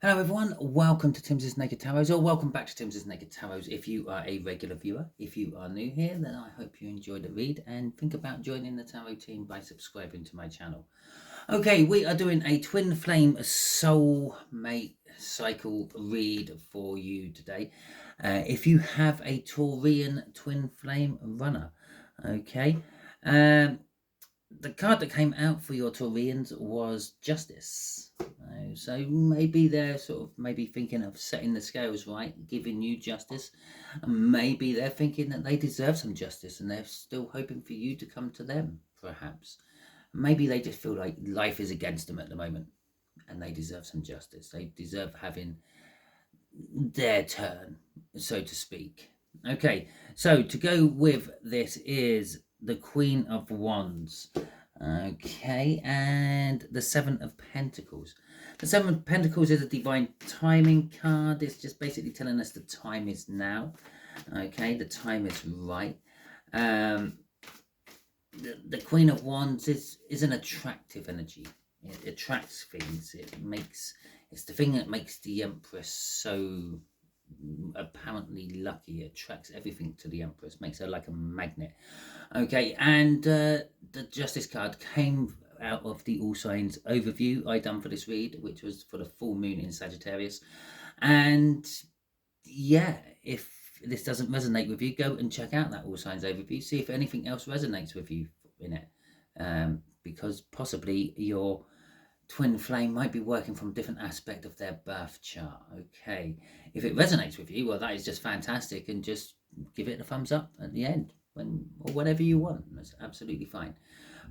Hello everyone, welcome to Timsy Naked Tarot, or welcome back to Timsy Naked Tarot if you are a regular viewer. If you are new here, then I hope you enjoyed the read and think about joining the tarot team by subscribing to my channel. Okay, we are doing a Twin Flame Soulmate Cycle read for you today. If you have a Taurian Twin Flame runner, okay. The card that came out for your Taurians was Justice. So maybe they're maybe thinking of setting the scales right, giving you justice. Maybe they're thinking that they deserve some justice and they're still hoping for you to come to them, perhaps. Maybe they just feel like life is against them at the moment and they deserve some justice. They deserve having their turn, so to speak. Okay, so to go with this is the Queen of Wands. Okay, and the Seven of Pentacles. The Seven of Pentacles is a divine timing card. It's just basically telling us the time is now. Okay, the time is right. The Queen of Wands is an attractive energy. It attracts things. It's the thing that makes the Empress so apparently lucky. It attracts everything to the Empress, makes her like a magnet. Okay, and the Justice card came out of the All Signs overview I done for this read, which was for the full moon in Sagittarius. And yeah, if this doesn't resonate with you, go and check out that All Signs overview, see if anything else resonates with you in it, because possibly your Twin Flame might be working from a different aspect of their birth chart. Okay, if it resonates with you, well, that is just fantastic, and just give it a thumbs up at the end, or whatever you want. That's absolutely fine.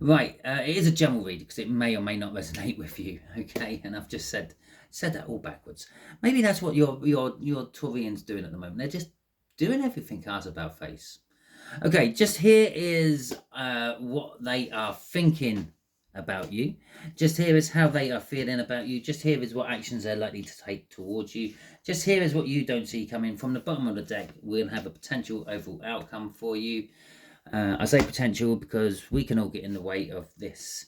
Right, it is a general read because it may or may not resonate with you. Okay, and I've just said that all backwards. Maybe that's what your Taurian's doing at the moment. They're just doing everything cards about face. Okay, just here is what they are thinking about you. Just here is how they are feeling about you. Just here is what actions they're likely to take towards you. Just here is what you don't see coming. From the bottom of the deck, we'll have a potential overall outcome for you. I say potential because we can all get in the way of this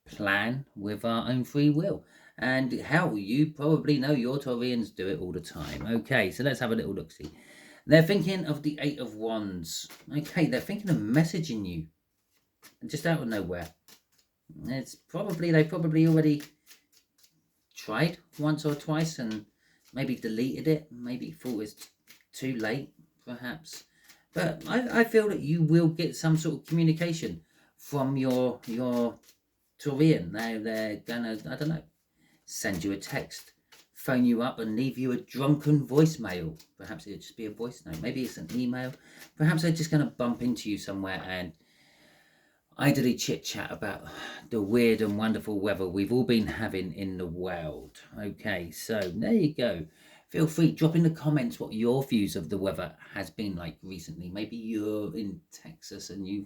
plan with our own free will. And hell, you probably know your Taurians do it all the time. Okay, so let's have a little look-see. They're thinking of the Eight of Wands. Okay, they're thinking of messaging you just out of nowhere. They probably already tried once or twice and maybe deleted it. Maybe thought it's too late, perhaps. But I feel that you will get some sort of communication from your Taurian. Now they're gonna, I don't know, send you a text, phone you up and leave you a drunken voicemail. Perhaps it'll just be a voice note. Maybe it's an email. Perhaps they're just going to bump into you somewhere and idly chit chat about the weird and wonderful weather we've all been having in the world. Okay, so there you go. Feel free, drop in the comments what your views of the weather has been like recently. Maybe you're in Texas and you've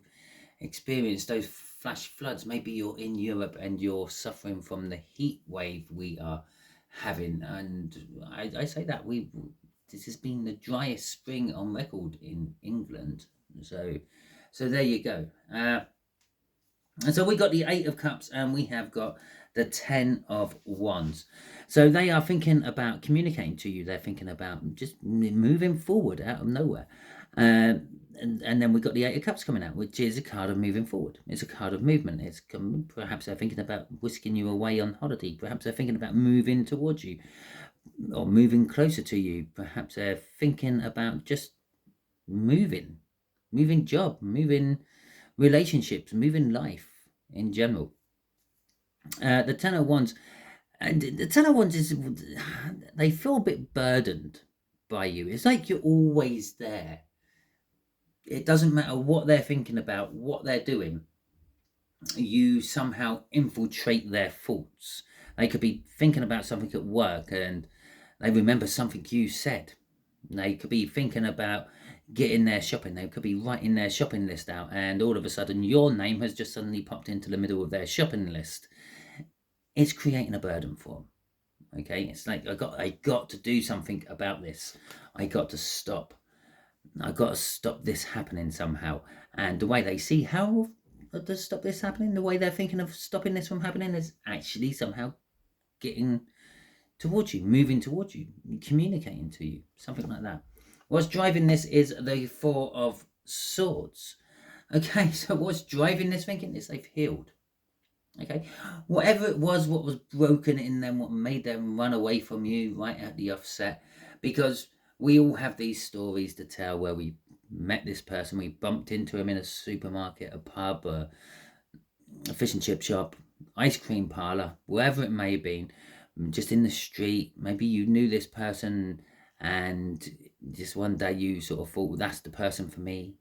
experienced those flash floods. Maybe you're in Europe and you're suffering from the heat wave we are having. And I say that this has been the driest spring on record in England. So there you go. And so we got the Eight of Cups and we have got the Ten of Wands. So they are thinking about communicating to you. They're thinking about just moving forward out of nowhere. And then we got the Eight of Cups coming out, which is a card of moving forward. It's a card of movement. Perhaps they're thinking about whisking you away on holiday. Perhaps they're thinking about moving towards you or moving closer to you. Perhaps they're thinking about just moving job, moving relationships, moving life in general. The Ten of Wands, and the Ten of Wands is, they feel a bit burdened by you. It's like you're always there. It doesn't matter what they're thinking about, what they're doing. You somehow infiltrate their thoughts. They could be thinking about something at work and they remember something you said. They could be thinking about getting their shopping. They could be writing their shopping list out and all of a sudden your name has just suddenly popped into the middle of their shopping list. It's creating a burden for them. Okay, it's like I got to do something about this. I got to stop this happening somehow. And the way they see how to stop this happening, the way they're thinking of stopping this from happening is actually somehow getting towards you, moving towards you, communicating to you, something like that. What's driving this is the Four of Swords. Okay, so what's driving this thinking is they've healed. Okay, whatever it was, what was broken in them, what made them run away from you right at the offset, because we all have these stories to tell where we met this person, we bumped into him in a supermarket, a pub, a fish and chip shop, ice cream parlor, wherever it may have been, just in the street. Maybe you knew this person and just one day you sort of thought, well, that's the person for me.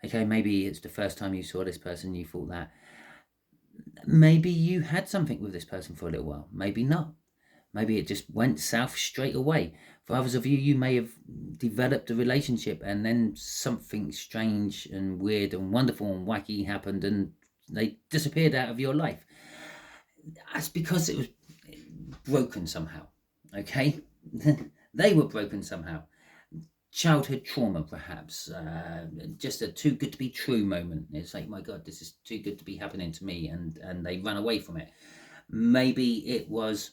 Okay, maybe it's the first time you saw this person, you thought that. Maybe you had something with this person for a little while, maybe not. Maybe it just went south straight away. For others of you, you may have developed a relationship and then something strange and weird and wonderful and wacky happened and they disappeared out of your life. That's because it was broken somehow, okay? They were broken somehow. Childhood trauma, perhaps. Just a too good to be true moment. It's like, my God, this is too good to be happening to me, and they run away from it. Maybe it was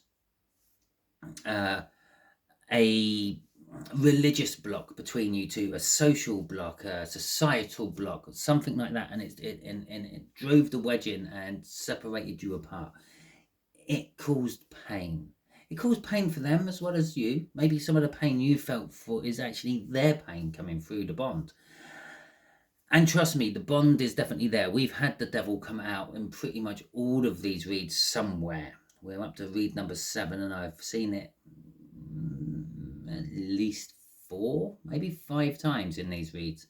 a religious block between you two, a social block, a societal block, or something like that, and it drove the wedge in and separated you apart. It caused pain. It caused pain for them as well as you. Maybe some of the pain you felt for is actually their pain coming through the bond. And trust me, the bond is definitely there. We've had the devil come out in pretty much all of these reads somewhere. We're up to read number 7, and I've seen it at least 4, maybe 5 times in these reads.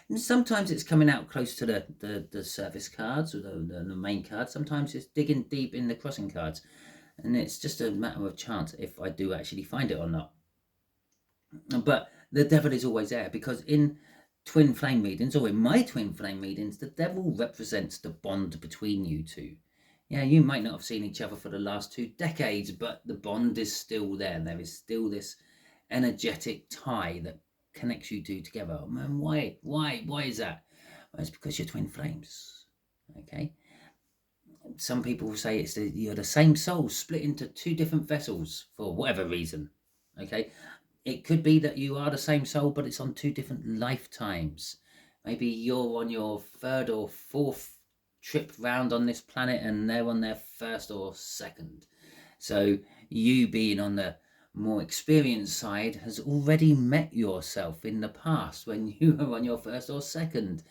And sometimes it's coming out close to the surface cards or the main card. Sometimes it's digging deep in the crossing cards. And it's just a matter of chance if I do actually find it or not. But the devil is always there, because in twin flame readings, or in my twin flame readings, the devil represents the bond between you two. Yeah, you might not have seen each other for the last 2 decades, but the bond is still there. There is still this energetic tie that connects you two together. Oh, man, why is that? Well, it's because you're twin flames. Okay. Some people say you're the same soul split into 2 different vessels for whatever reason. Okay, it could be that you are the same soul, but it's on 2 different lifetimes. Maybe you're on your 3rd or 4th trip round on this planet and they're on their 1st or 2nd. So you, being on the more experienced side, has already met yourself in the past when you were on your 1st or 2nd.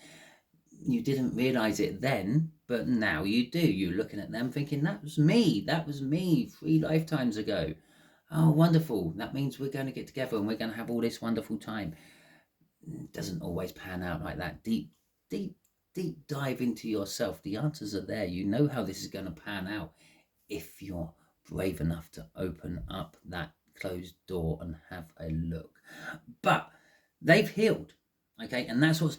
You didn't realize it then, but now you do. You're looking at them thinking, that was me 3 lifetimes ago. Oh, wonderful. That means we're going to get together and we're going to have all this wonderful time. It doesn't always pan out like that. Deep dive into yourself. The answers are there. You know how this is going to pan out if you're brave enough to open up that closed door and have a look. But they've healed. Okay, and that's what's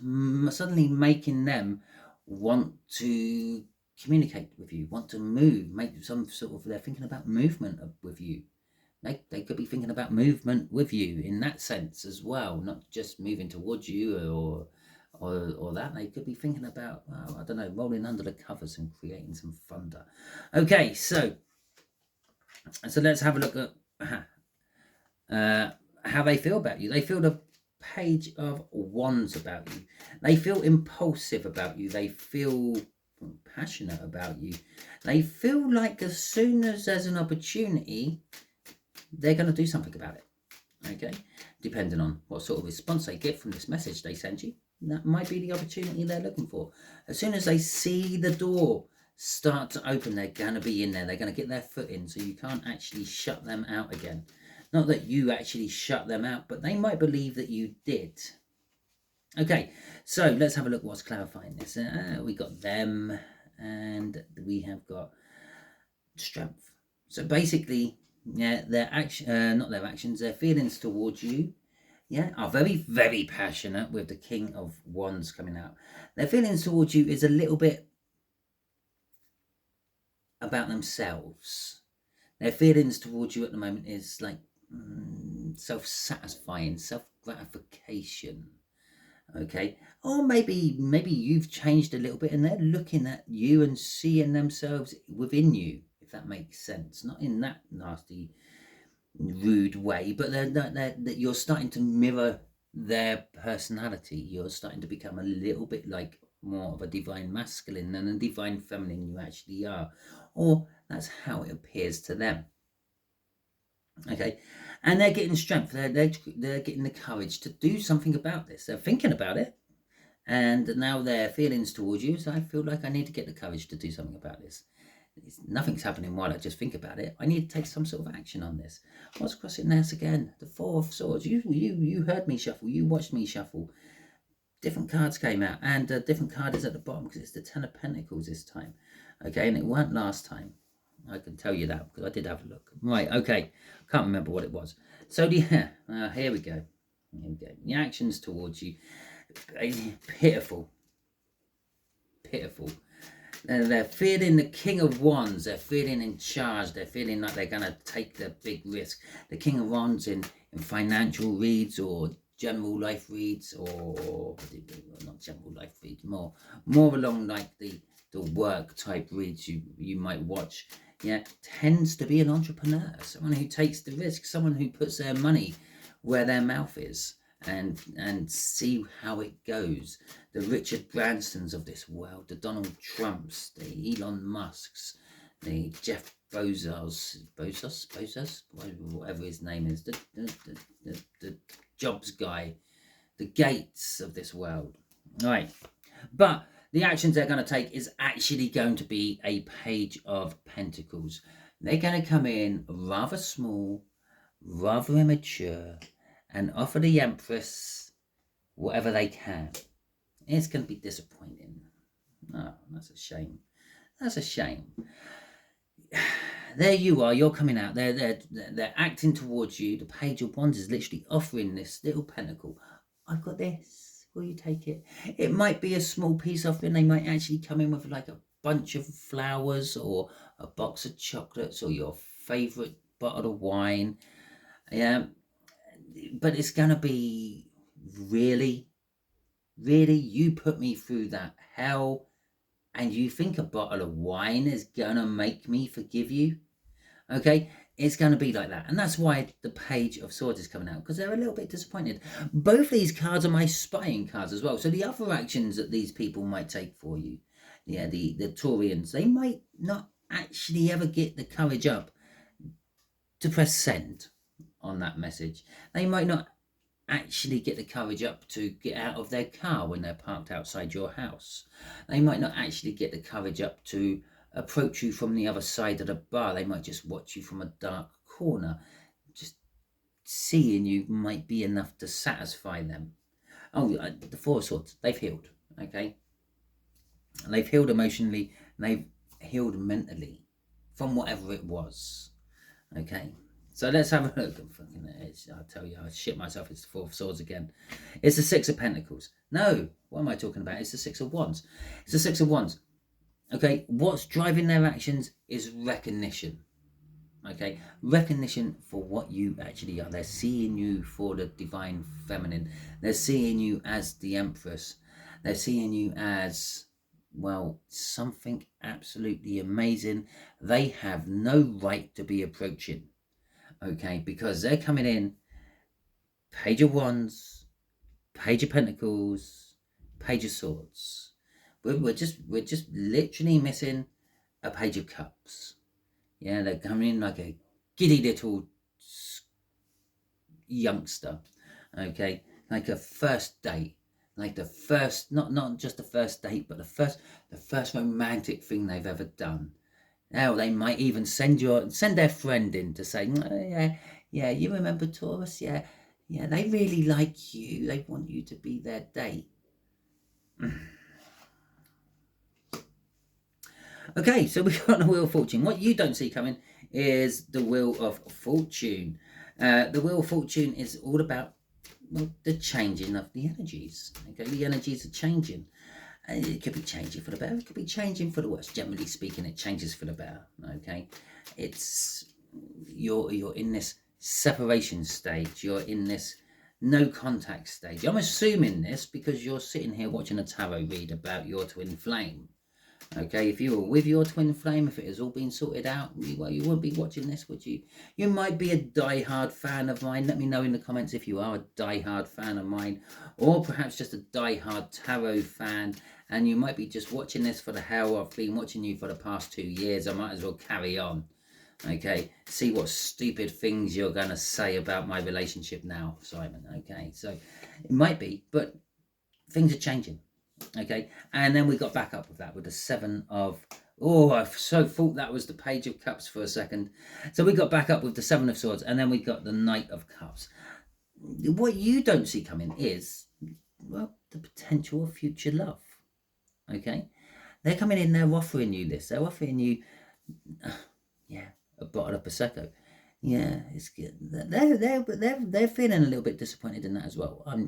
suddenly making them want to communicate with you, want to move, make some sort of, they're thinking about movement with you. They could be thinking about movement with you in that sense as well, not just moving towards you or that. They could be thinking about, I don't know, rolling under the covers and creating some thunder. Okay, so let's have a look at how they feel about you. They feel the Page of Wands about you. They feel impulsive about you. They feel passionate about you. They feel like as soon as there's an opportunity, they're going to do something about it. Okay, depending on what sort of response they get from this message they send you, that might be the opportunity they're looking for. As soon as they see the door start to open, they're going to be in there. They're going to get their foot in, so you can't actually shut them out again. Not that you actually shut them out, but they might believe that you did. Okay, so let's have a look what's clarifying this. We got them, and we have got strength. So basically, yeah, their action, not their actions, their feelings towards you, yeah, are very, very passionate, with the King of Wands coming out. Their feelings towards you is a little bit about themselves. Their feelings towards you at the moment is like self-satisfying, self-gratification. Okay, or maybe you've changed a little bit and they're looking at you and seeing themselves within you, if that makes sense. Not in that nasty, rude way, but that you're starting to mirror their personality. You're starting to become a little bit like more of a divine masculine than a divine feminine you actually are, or that's how it appears to them. Okay, and they're getting strength. They're getting the courage to do something about this. They're thinking about it, and now their feelings towards you. So I feel like I need to get the courage to do something about this. Nothing's happening while I just think about it. I need to take some sort of action on this. What's crossing this again? The Four of Swords. You heard me shuffle. You watched me shuffle. Different cards came out, and a different card is at the bottom because it's the Ten of Pentacles this time. Okay, and it weren't last time. I can tell you that because I did have a look. Right, okay. Can't remember what it was. So, here we go. Here we go. The actions towards you. Pitiful. Pitiful. They're feeling the King of Wands. They're feeling in charge. They're feeling like they're going to take the big risk. The King of Wands in financial reads or general life reads, or not general life reads, more along like the work type reads you might watch. Yeah, tends to be an entrepreneur, someone who takes the risk, someone who puts their money where their mouth is, and see how it goes. The Richard Bransons of this world, the Donald Trumps, the Elon Musks, the Jeff Bezos, whatever his name is, the Jobs guy, the Gates of this world. All right, but the actions they're going to take is actually going to be a Page of Pentacles. They're going to come in rather small, rather immature, and offer the Empress whatever they can. It's going to be disappointing. Oh, that's a shame. That's a shame. There you are. You're coming out. They're acting towards you. The Page of Wands is literally offering this little pentacle. I've got this. Will you take it? It might be a small peace offering. They might actually come in with like a bunch of flowers or a box of chocolates or your favorite bottle of wine. Yeah, but it's going to be really, you put me through that hell, and you think a bottle of wine is going to make me forgive you? Okay, it's going to be like that. And that's why the Page of Swords is coming out, because they're a little bit disappointed. Both these cards are my spying cards as well. So the other actions that these people might take for you, yeah, the Taurians, they might not actually ever get the courage up to press send on that message. They might not actually get the courage up to get out of their car when they're parked outside your house. They might not actually get the courage up to approach you from the other side of the bar. They might just watch you from a dark corner. Just seeing you might be enough to satisfy them. Oh, the Four of Swords, they've healed, okay? They've healed emotionally, and they've healed mentally from whatever it was, okay? So let's have a look. I'll tell you, I shit myself. It's the Four of Swords again. It's the Six of Pentacles. No, what am I talking about? It's the Six of Wands. It's the Six of Wands. Okay, what's driving their actions is recognition. Okay, recognition for what you actually are. They're seeing you for the divine feminine. They're seeing you as the Empress. They're seeing you as, well, something absolutely amazing they have no right to be approaching. Okay, because they're coming in Page of Wands, Page of Pentacles, Page of Swords. We're just literally missing a Page of Cups. Yeah, they're coming in like a giddy little youngster. Okay, like a first date, like the first, not just the first date, but the first romantic thing they've ever done. Now they might even send their friend in to say, oh, yeah, you remember Taurus? Yeah, they really like you. They want you to be their date. Okay, so we've got the Wheel of Fortune. What you don't see coming is the Wheel of Fortune. The Wheel of Fortune is all about, well, the changing of the energies. Okay, the energies are changing. It could be changing for the better. It could be changing for the worse. Generally speaking, it changes for the better. Okay, it's you're in this separation stage. You're in this no contact stage. I'm assuming this because you're sitting here watching a tarot read about your twin flame. Okay, if you were with your twin flame, if it has all been sorted out, well, you wouldn't be watching this, would you? You might be a die-hard fan of mine. Let me know in the comments if you are a die-hard fan of mine, or perhaps just a die-hard tarot fan, and you might be just watching this for the hell. I've been watching you for the past 2 years. I might as well carry on. Okay, see what stupid things you're going to say about my relationship now, Simon. Okay, so it might be, but things are changing. Okay, and then we got back up with that with the 7 of, oh, I so thought that was the Page of Cups for a second. So we got back up with the 7 of Swords, and then we got the Knight of Cups. What you don't see coming is, well, the potential of future love. Okay, they're coming in, they're offering you this, they're offering you, yeah, a bottle of Prosecco. Yeah, it's good. They're feeling a little bit disappointed in that as well. I'm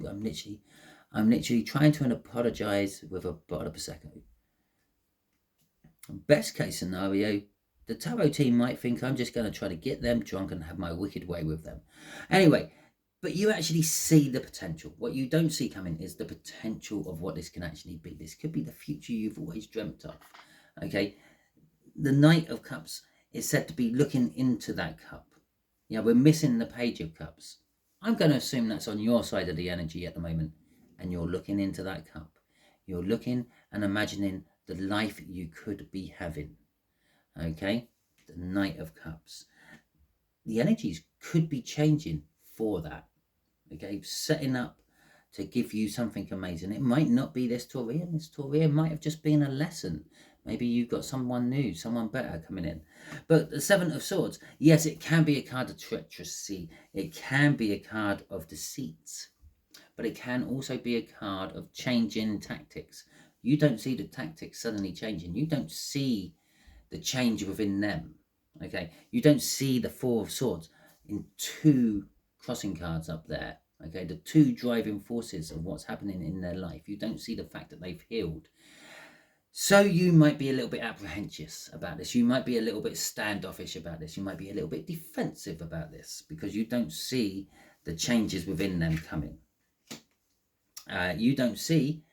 literally trying to apologize with a bottle of Prosecco. Best case scenario, the tarot team might think I'm just going to try to get them drunk and have my wicked way with them. Anyway, but you actually see the potential. What you don't see coming is the potential of what this can actually be. This could be the future you've always dreamt of. Okay, the Knight of Cups is said to be looking into that cup. Yeah, we're missing the Page of Cups. I'm going to assume that's on your side of the energy at the moment, and you're looking into that cup. You're looking and imagining the life you could be having. Okay, the Knight of Cups. The energies could be changing for that. Okay, setting up to give you something amazing. It might not be this Taurian. This Taurian might have just been a lesson. Maybe you've got someone new, someone better coming in. But the 7 of Swords, yes, it can be a card of treachery. It can be a card of deceit. But it can also be a card of changing tactics. You don't see the tactics suddenly changing. You don't see the change within them. Okay, you don't see the 4 of Swords in 2 crossing cards up there. Okay, the 2 driving forces of what's happening in their life. You don't see the fact that they've healed. So you might be a little bit apprehensive about this. You might be a little bit standoffish about this. You might be a little bit defensive about this because you don't see the changes within them coming. You don't see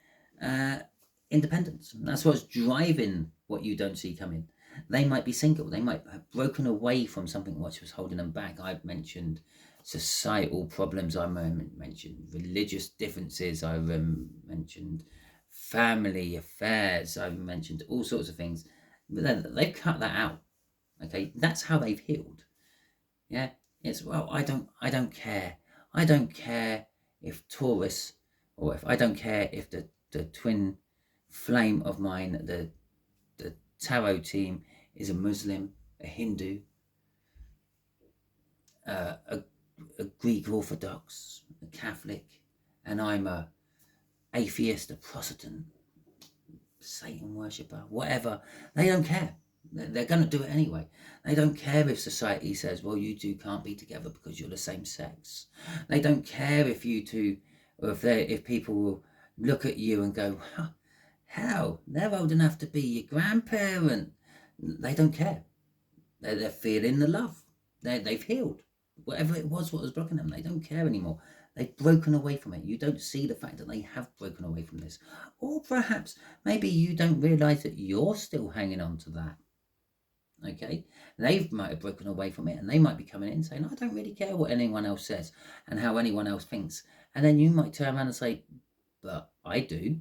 independence. That's what's driving what you don't see coming. They might be single. They might have broken away from something which was holding them back. I've mentioned societal problems. I mentioned religious differences. I've mentioned family affairs. I've mentioned all sorts of things. But then they've cut that out. Okay, that's how they've healed. Yeah, it's, well, I don't care. I don't care if Taurus, or if I don't care if the twin flame of mine, the tarot team, is a Muslim, a Hindu, a Greek Orthodox, a Catholic, and I'm a atheist, a Protestant, Satan worshipper, whatever. They don't care. They're going to do it anyway. They don't care if society says, well, you two can't be together because you're the same sex. They don't care if you two, or if people will look at you and go, huh, hell, they're old enough to be your grandparent. They don't care. They're feeling the love. They've healed. Whatever it was, what was blocking them, they don't care anymore. They've broken away from it. You don't see the fact that they have broken away from this. Or perhaps, maybe you don't realise that you're still hanging on to that. Okay? They might have broken away from it, and they might be coming in saying, I don't really care what anyone else says and how anyone else thinks. And then you might turn around and say, but I do.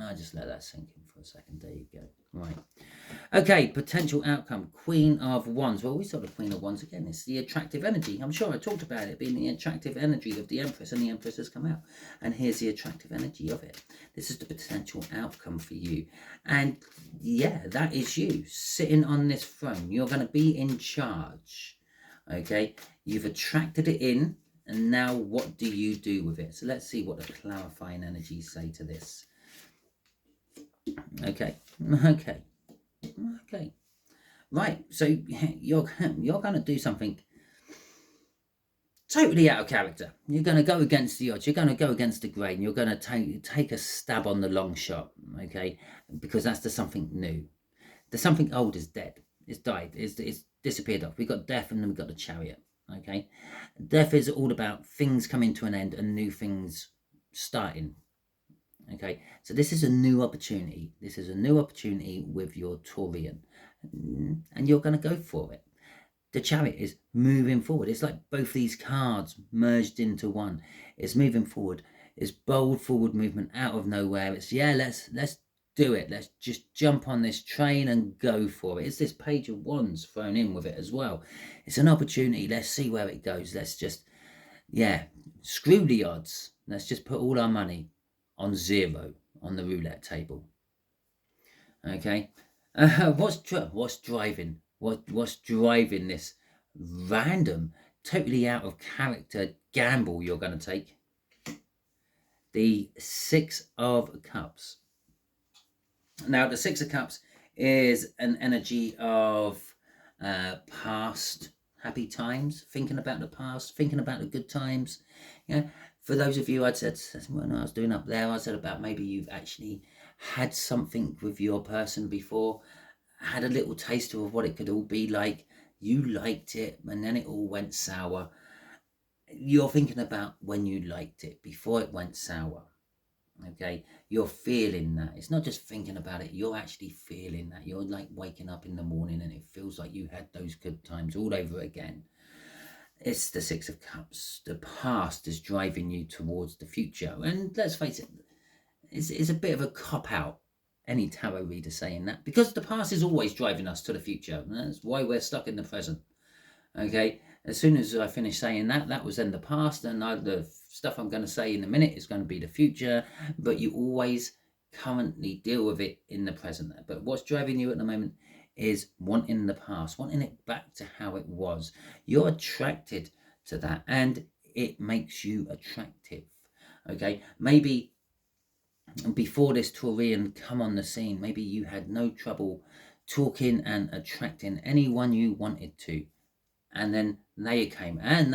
I'll just let that sink in for a second. There you go. Right. Okay, potential outcome. Queen of Wands. Well, we saw the Queen of Wands again. It's the attractive energy. I'm sure I talked about it being the attractive energy of the Empress, and the Empress has come out. And here's the attractive energy of it. This is the potential outcome for you. And yeah, that is you sitting on this throne. You're going to be in charge. Okay, you've attracted it in, and now what do you do with it? So let's see what the clarifying energies say to this. Okay. Right, so you're going to do something totally out of character. You're going to go against the odds. You're going to go against the grain. You're going to take a stab on the long shot, okay? Because that's the something new. The something old is dead. It's died. It's disappeared off. We've got death, and then we've got the Chariot, okay? Death is all about things coming to an end and new things starting. Okay, so this is a new opportunity. This is a new opportunity with your Taurian, and you're going to go for it. The Chariot is moving forward. It's like both these cards merged into one. It's moving forward. It's bold forward movement out of nowhere. It's, yeah, let's do it. Let's just jump on this train and go for it. It's this Page of Wands thrown in with it as well. It's an opportunity. Let's see where it goes. Let's just, yeah, screw the odds. Let's just put all our money on 0 on the roulette table. Okay, what's driving this random, totally out of character gamble you're going to take? The 6 of Cups. Now, the 6 of Cups is an energy of past happy times, thinking about the past, thinking about the good times. Yeah, for those of you, I'd said when I was doing up there, I said about maybe you've actually had something with your person before, had a little taste of what it could all be like. You liked it, and then it all went sour. You're thinking about when you liked it before it went sour. Okay, you're feeling that. It's not just thinking about it, you're actually feeling that. You're like waking up in the morning and it feels like you had those good times all over again. It's the 6 of Cups. The past is driving you towards the future. And let's face it, it's a bit of a cop-out, any tarot reader saying that, because the past is always driving us to the future. That's why we're stuck in the present. Okay, as soon as I finish saying that, that was then the past, and the stuff I'm going to say in a minute is going to be the future, but you always currently deal with it in the present. But what's driving you at the moment is wanting the past, wanting it back to how it was. You're attracted to that, and it makes you attractive. Okay, maybe before this Taurian come on the scene, maybe you had no trouble talking and attracting anyone you wanted to, and then they came and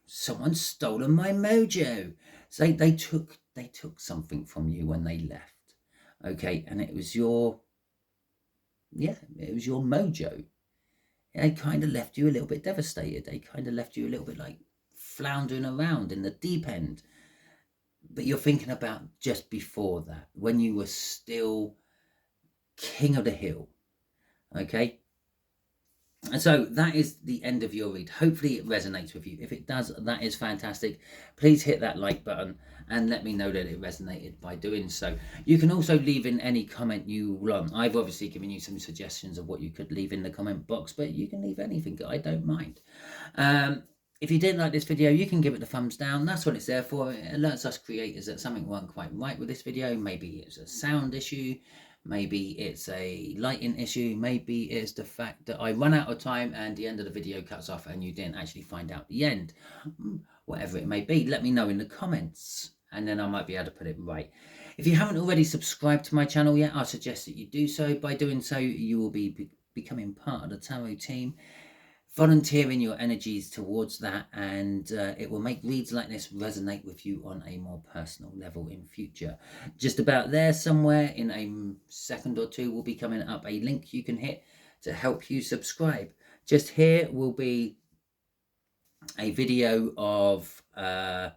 someone's stolen my mojo. So they took something from you when they left. Okay, and it was your mojo. They kind of left you a little bit devastated. They kind of left you a little bit like floundering around in the deep end. But you're thinking about just before that, when you were still king of the hill. Okay, and so that is the end of your read. Hopefully it resonates with you. If it does, that is fantastic. Please hit that like button and let me know that it resonated by doing so. You can also leave in any comment you want. I've obviously given you some suggestions of what you could leave in the comment box, but you can leave anything. I don't mind. If you didn't like this video, you can give it the thumbs down. That's what it's there for. It alerts us creators that something wasn't quite right with this video. Maybe it's a sound issue. Maybe it's a lighting issue. Maybe it's the fact that I run out of time and the end of the video cuts off and you didn't actually find out the end. Whatever it may be, let me know in the comments and then I might be able to put it right. If you haven't already subscribed to my channel yet, I suggest that you do so. By doing so, you will be becoming part of the tarot team, volunteering your energies towards that, and it will make reads like this resonate with you on a more personal level in future. Just about there somewhere in a second or two will be coming up a link you can hit to help you subscribe. Just here will be a video of a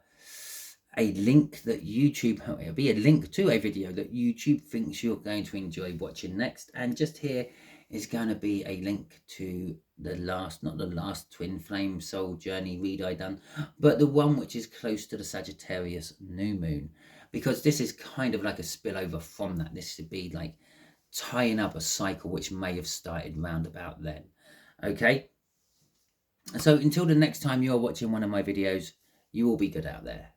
link that YouTube, it'll be a link to a video that YouTube thinks you're going to enjoy watching next, and just here is going to be a link to the last, not the last Twinflame soul journey read I done, but the one which is close to the Sagittarius new moon, because this is kind of like a spillover from that. This should be like tying up a cycle which may have started round about then. Okay, so until the next time you're watching one of my videos, you will be good out there.